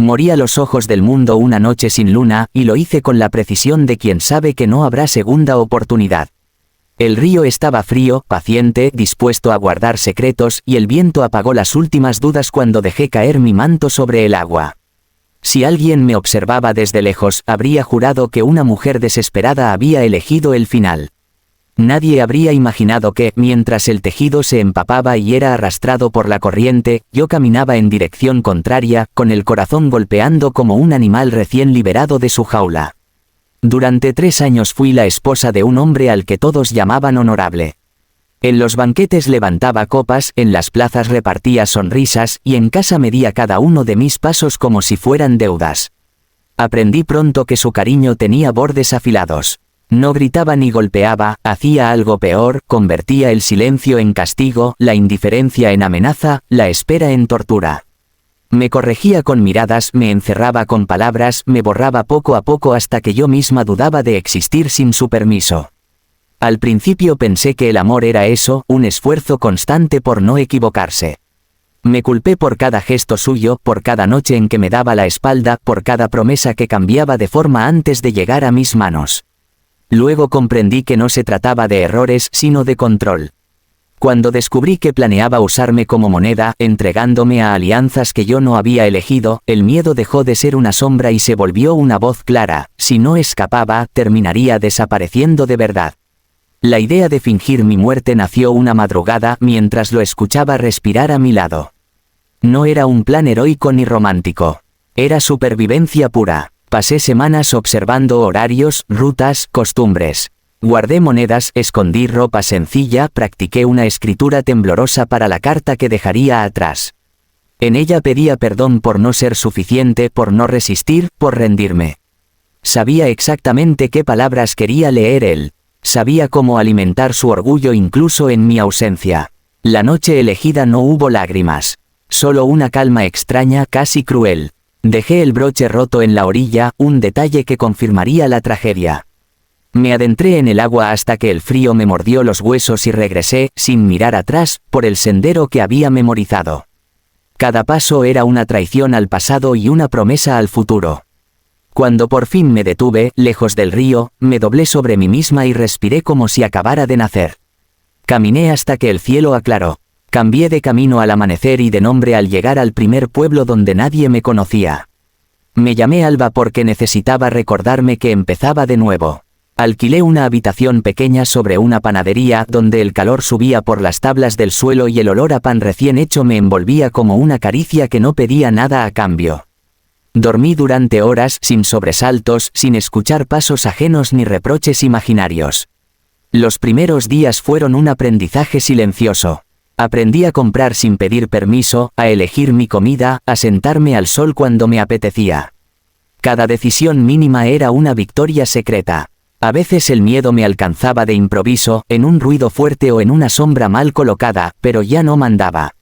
Morí a los ojos del mundo una noche sin luna, y lo hice con la precisión de quien sabe que no habrá segunda oportunidad. El río estaba frío, paciente, dispuesto a guardar secretos, y el viento apagó las últimas dudas cuando dejé caer mi manto sobre el agua. Si alguien me observaba desde lejos, habría jurado que una mujer desesperada había elegido el final. Nadie habría imaginado que, mientras el tejido se empapaba y era arrastrado por la corriente, yo caminaba en dirección contraria, con el corazón golpeando como un animal recién liberado de su jaula. Durante 3 años fui la esposa de un hombre al que todos llamaban honorable. En los banquetes levantaba copas, en las plazas repartía sonrisas, y en casa medía cada uno de mis pasos como si fueran deudas. Aprendí pronto que su cariño tenía bordes afilados. No gritaba ni golpeaba, hacía algo peor, convertía el silencio en castigo, la indiferencia en amenaza, la espera en tortura. Me corregía con miradas, me encerraba con palabras, me borraba poco a poco hasta que yo misma dudaba de existir sin su permiso. Al principio pensé que el amor era eso, un esfuerzo constante por no equivocarse. Me culpé por cada gesto suyo, por cada noche en que me daba la espalda, por cada promesa que cambiaba de forma antes de llegar a mis manos. Luego comprendí que no se trataba de errores, sino de control. Cuando descubrí que planeaba usarme como moneda, entregándome a alianzas que yo no había elegido, el miedo dejó de ser una sombra y se volvió una voz clara: si no escapaba, terminaría desapareciendo de verdad. La idea de fingir mi muerte nació una madrugada, mientras lo escuchaba respirar a mi lado. No era un plan heroico ni romántico. Era supervivencia pura. Pasé semanas observando horarios, rutas, costumbres. Guardé monedas, escondí ropa sencilla, practiqué una escritura temblorosa para la carta que dejaría atrás. En ella pedía perdón por no ser suficiente, por no resistir, por rendirme. Sabía exactamente qué palabras quería leer él. Sabía cómo alimentar su orgullo incluso en mi ausencia. La noche elegida no hubo lágrimas. Solo una calma extraña, casi cruel. Dejé el broche roto en la orilla, un detalle que confirmaría la tragedia. Me adentré en el agua hasta que el frío me mordió los huesos y regresé, sin mirar atrás, por el sendero que había memorizado. Cada paso era una traición al pasado y una promesa al futuro. Cuando por fin me detuve, lejos del río, me doblé sobre mí misma y respiré como si acabara de nacer. Caminé hasta que el cielo aclaró. Cambié de camino al amanecer y de nombre al llegar al primer pueblo donde nadie me conocía. Me llamé Alba porque necesitaba recordarme que empezaba de nuevo. Alquilé una habitación pequeña sobre una panadería donde el calor subía por las tablas del suelo y el olor a pan recién hecho me envolvía como una caricia que no pedía nada a cambio. Dormí durante horas, sin sobresaltos, sin escuchar pasos ajenos ni reproches imaginarios. Los primeros días fueron un aprendizaje silencioso. Aprendí a comprar sin pedir permiso, a elegir mi comida, a sentarme al sol cuando me apetecía. Cada decisión mínima era una victoria secreta. A veces el miedo me alcanzaba de improviso, en un ruido fuerte o en una sombra mal colocada, pero ya no mandaba.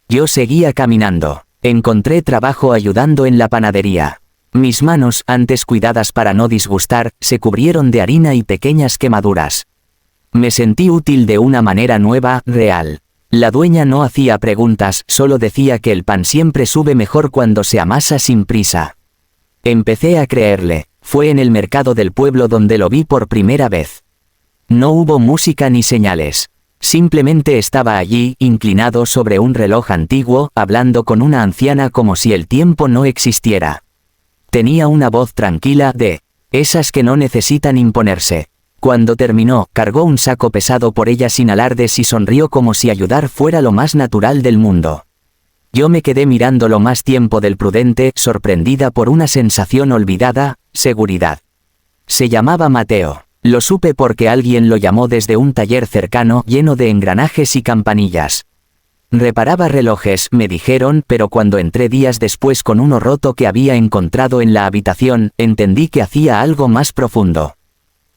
Yo seguía caminando. Encontré trabajo ayudando en la panadería. Mis manos, antes cuidadas para no disgustar, se cubrieron de harina y pequeñas quemaduras. Me sentí útil de una manera nueva, real. La dueña no hacía preguntas, solo decía que el pan siempre sube mejor cuando se amasa sin prisa. Empecé a creerle. Fue en el mercado del pueblo donde lo vi por primera vez. No hubo música ni señales. Simplemente estaba allí, inclinado sobre un reloj antiguo, hablando con una anciana como si el tiempo no existiera. Tenía una voz tranquila, de esas que no necesitan imponerse. Cuando terminó, cargó un saco pesado por ella sin alardes y sonrió como si ayudar fuera lo más natural del mundo. Yo me quedé mirándolo más tiempo del prudente, sorprendida por una sensación olvidada: seguridad. Se llamaba Mateo. Lo supe porque alguien lo llamó desde un taller cercano, lleno de engranajes y campanillas. Reparaba relojes, me dijeron, pero cuando entré días después con uno roto que había encontrado en la habitación, entendí que hacía algo más profundo.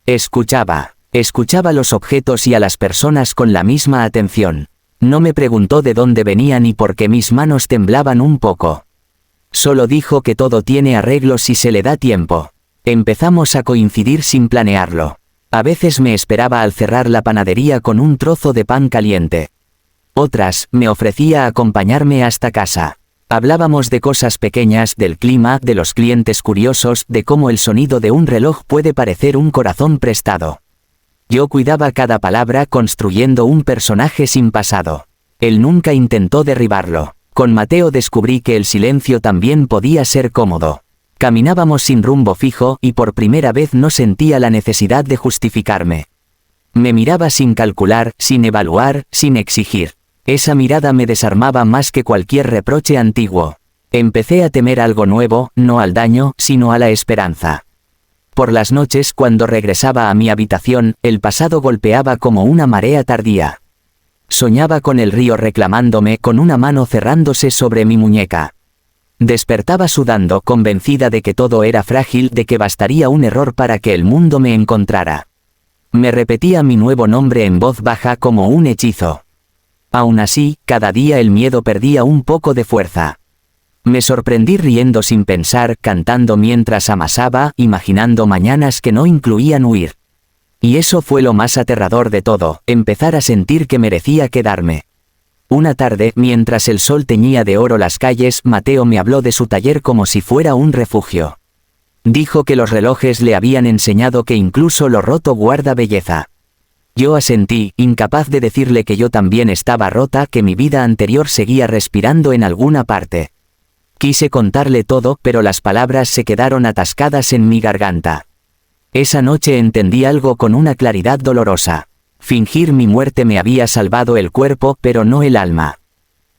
Escuchaba los objetos y a las personas con la misma atención. No me preguntó de dónde venían ni por qué mis manos temblaban un poco. Solo dijo que todo tiene arreglo si se le da tiempo. Empezamos a coincidir sin planearlo. A veces me esperaba al cerrar la panadería con un trozo de pan caliente. Otras, me ofrecía acompañarme hasta casa. Hablábamos de cosas pequeñas, del clima, de los clientes curiosos, de cómo el sonido de un reloj puede parecer un corazón prestado. Yo cuidaba cada palabra construyendo un personaje sin pasado. Él nunca intentó derribarlo. Con Mateo descubrí que el silencio también podía ser cómodo. Caminábamos sin rumbo fijo y por primera vez no sentía la necesidad de justificarme. Me miraba sin calcular, sin evaluar, sin exigir. Esa mirada me desarmaba más que cualquier reproche antiguo. Empecé a temer algo nuevo, no al daño, sino a la esperanza. Por las noches, cuando regresaba a mi habitación, el pasado golpeaba como una marea tardía. Soñaba con el río reclamándome, con una mano cerrándose sobre mi muñeca. Despertaba sudando, convencida de que todo era frágil, de que bastaría un error para que el mundo me encontrara. Me repetía mi nuevo nombre en voz baja como un hechizo. Aún así, cada día el miedo perdía un poco de fuerza. Me sorprendí riendo sin pensar, cantando mientras amasaba, imaginando mañanas que no incluían huir. Y eso fue lo más aterrador de todo, empezar a sentir que merecía quedarme. Una tarde, mientras el sol teñía de oro las calles, Mateo me habló de su taller como si fuera un refugio. Dijo que los relojes le habían enseñado que incluso lo roto guarda belleza. Yo asentí, incapaz de decirle que yo también estaba rota, que mi vida anterior seguía respirando en alguna parte. Quise contarle todo, pero las palabras se quedaron atascadas en mi garganta. Esa noche entendí algo con una claridad dolorosa. Fingir mi muerte me había salvado el cuerpo, pero no el alma.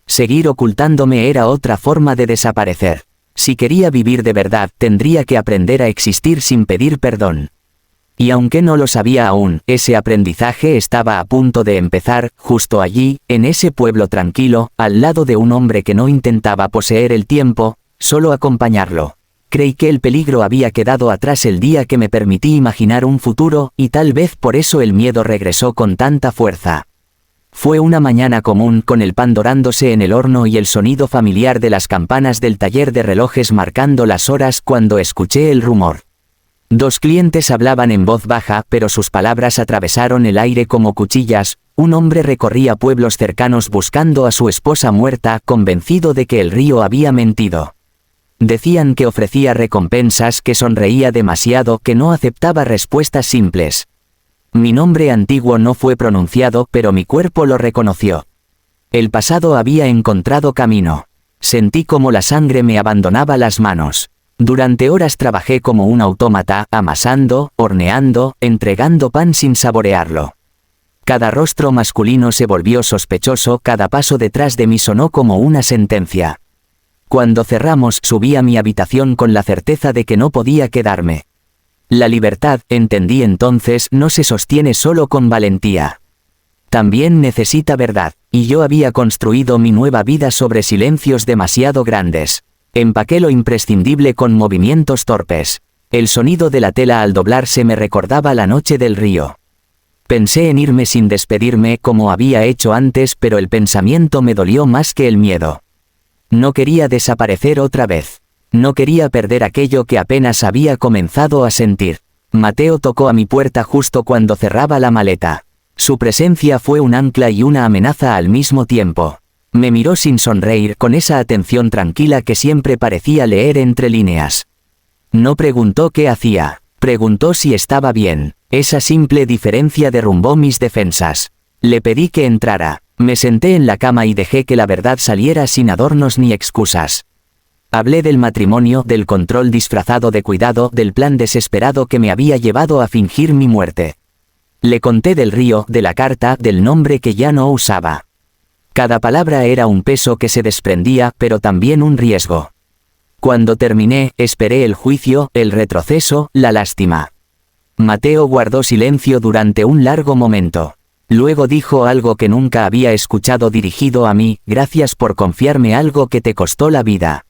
Seguir ocultándome era otra forma de desaparecer. Si quería vivir de verdad, tendría que aprender a existir sin pedir perdón. Y aunque no lo sabía aún, ese aprendizaje estaba a punto de empezar, justo allí, en ese pueblo tranquilo, al lado de un hombre que no intentaba poseer el tiempo, solo acompañarlo. Creí que el peligro había quedado atrás el día que me permití imaginar un futuro, y tal vez por eso el miedo regresó con tanta fuerza. Fue una mañana común, con el pan dorándose en el horno y el sonido familiar de las campanas del taller de relojes marcando las horas, cuando escuché el rumor. Dos clientes hablaban en voz baja, pero sus palabras atravesaron el aire como cuchillas. Un hombre recorría pueblos cercanos buscando a su esposa muerta, convencido de que el río había mentido. Decían que ofrecía recompensas, que sonreía demasiado, que no aceptaba respuestas simples. Mi nombre antiguo no fue pronunciado, pero mi cuerpo lo reconoció. El pasado había encontrado camino. Sentí como la sangre me abandonaba las manos. Durante horas trabajé como un autómata, amasando, horneando, entregando pan sin saborearlo. Cada rostro masculino se volvió sospechoso, cada paso detrás de mí sonó como una sentencia. Cuando cerramos, subí a mi habitación con la certeza de que no podía quedarme. La libertad, entendí entonces, no se sostiene solo con valentía. También necesita verdad, y yo había construido mi nueva vida sobre silencios demasiado grandes. Empaqué lo imprescindible con movimientos torpes. El sonido de la tela al doblarse me recordaba la noche del río. Pensé en irme sin despedirme como había hecho antes, pero el pensamiento me dolió más que el miedo. No quería desaparecer otra vez. No quería perder aquello que apenas había comenzado a sentir. Mateo tocó a mi puerta justo cuando cerraba la maleta. Su presencia fue un ancla y una amenaza al mismo tiempo. Me miró sin sonreír, con esa atención tranquila que siempre parecía leer entre líneas. No preguntó qué hacía, preguntó si estaba bien. Esa simple diferencia derrumbó mis defensas. Le pedí que entrara. Me senté en la cama y dejé que la verdad saliera sin adornos ni excusas. Hablé del matrimonio, del control disfrazado de cuidado, del plan desesperado que me había llevado a fingir mi muerte. Le conté del río, de la carta, del nombre que ya no usaba. Cada palabra era un peso que se desprendía, pero también un riesgo. Cuando terminé, esperé el juicio, el retroceso, la lástima. Mateo guardó silencio durante un largo momento. Luego dijo algo que nunca había escuchado dirigido a mí: gracias por confiarme algo que te costó la vida.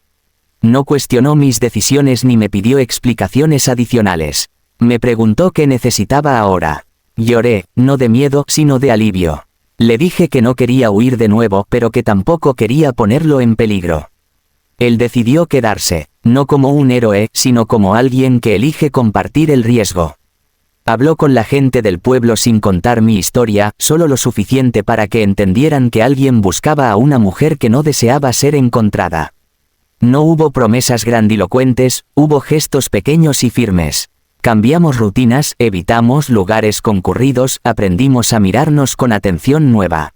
No cuestionó mis decisiones ni me pidió explicaciones adicionales. Me preguntó qué necesitaba ahora. Lloré, no de miedo, sino de alivio. Le dije que no quería huir de nuevo, pero que tampoco quería ponerlo en peligro. Él decidió quedarse, no como un héroe, sino como alguien que elige compartir el riesgo. Habló con la gente del pueblo sin contar mi historia, solo lo suficiente para que entendieran que alguien buscaba a una mujer que no deseaba ser encontrada. No hubo promesas grandilocuentes, hubo gestos pequeños y firmes. Cambiamos rutinas, evitamos lugares concurridos, aprendimos a mirarnos con atención nueva.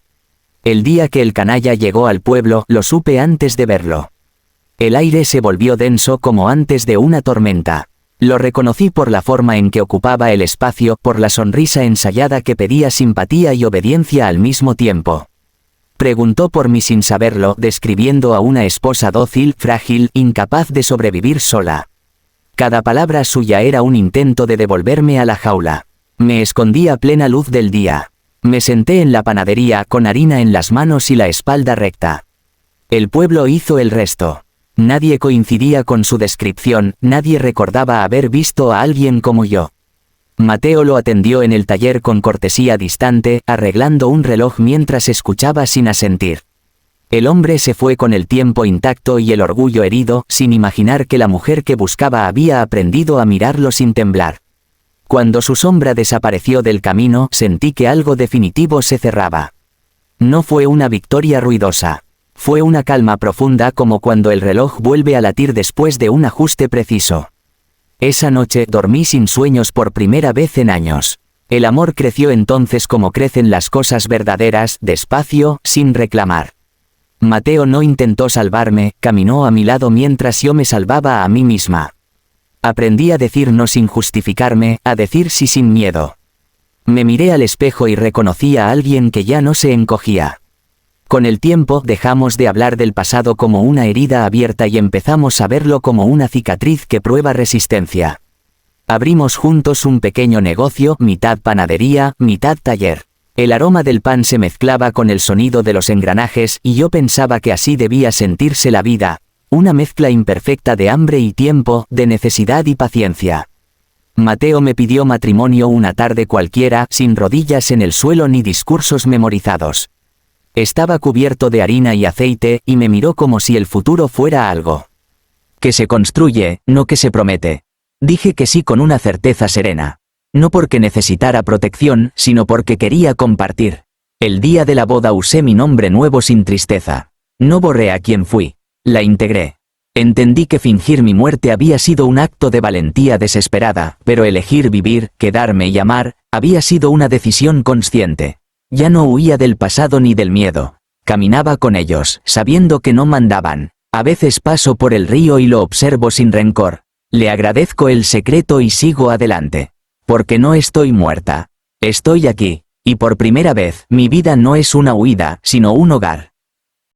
El día que el canalla llegó al pueblo, lo supe antes de verlo. El aire se volvió denso como antes de una tormenta. Lo reconocí por la forma en que ocupaba el espacio, por la sonrisa ensayada que pedía simpatía y obediencia al mismo tiempo. Preguntó por mí sin saberlo, describiendo a una esposa dócil, frágil, incapaz de sobrevivir sola. Cada palabra suya era un intento de devolverme a la jaula. Me escondí a plena luz del día. Me senté en la panadería con harina en las manos y la espalda recta. El pueblo hizo el resto. Nadie coincidía con su descripción, nadie recordaba haber visto a alguien como yo. Mateo lo atendió en el taller con cortesía distante, arreglando un reloj mientras escuchaba sin asentir. El hombre se fue con el tiempo intacto y el orgullo herido, sin imaginar que la mujer que buscaba había aprendido a mirarlo sin temblar. Cuando su sombra desapareció del camino, sentí que algo definitivo se cerraba. No fue una victoria ruidosa. Fue una calma profunda, como cuando el reloj vuelve a latir después de un ajuste preciso. Esa noche dormí sin sueños por primera vez en años. El amor creció entonces como crecen las cosas verdaderas, despacio, sin reclamar. Mateo no intentó salvarme, caminó a mi lado mientras yo me salvaba a mí misma. Aprendí a decir no sin justificarme, a decir sí sin miedo. Me miré al espejo y reconocí a alguien que ya no se encogía. Con el tiempo dejamos de hablar del pasado como una herida abierta y empezamos a verlo como una cicatriz que prueba resistencia. Abrimos juntos un pequeño negocio, mitad panadería, mitad taller. El aroma del pan se mezclaba con el sonido de los engranajes y yo pensaba que así debía sentirse la vida, una mezcla imperfecta de hambre y tiempo, de necesidad y paciencia. Mateo me pidió matrimonio una tarde cualquiera, sin rodillas en el suelo ni discursos memorizados. Estaba cubierto de harina y aceite, y me miró como si el futuro fuera algo que se construye, no que se promete. Dije que sí con una certeza serena. No porque necesitara protección, sino porque quería compartir. El día de la boda usé mi nombre nuevo sin tristeza. No borré a quien fui. La integré. Entendí que fingir mi muerte había sido un acto de valentía desesperada, pero elegir vivir, quedarme y amar, había sido una decisión consciente. Ya no huía del pasado ni del miedo. Caminaba con ellos, sabiendo que no mandaban. A veces paso por el río y lo observo sin rencor. Le agradezco el secreto y sigo adelante. Porque no estoy muerta. Estoy aquí. Y por primera vez, mi vida no es una huida, sino un hogar.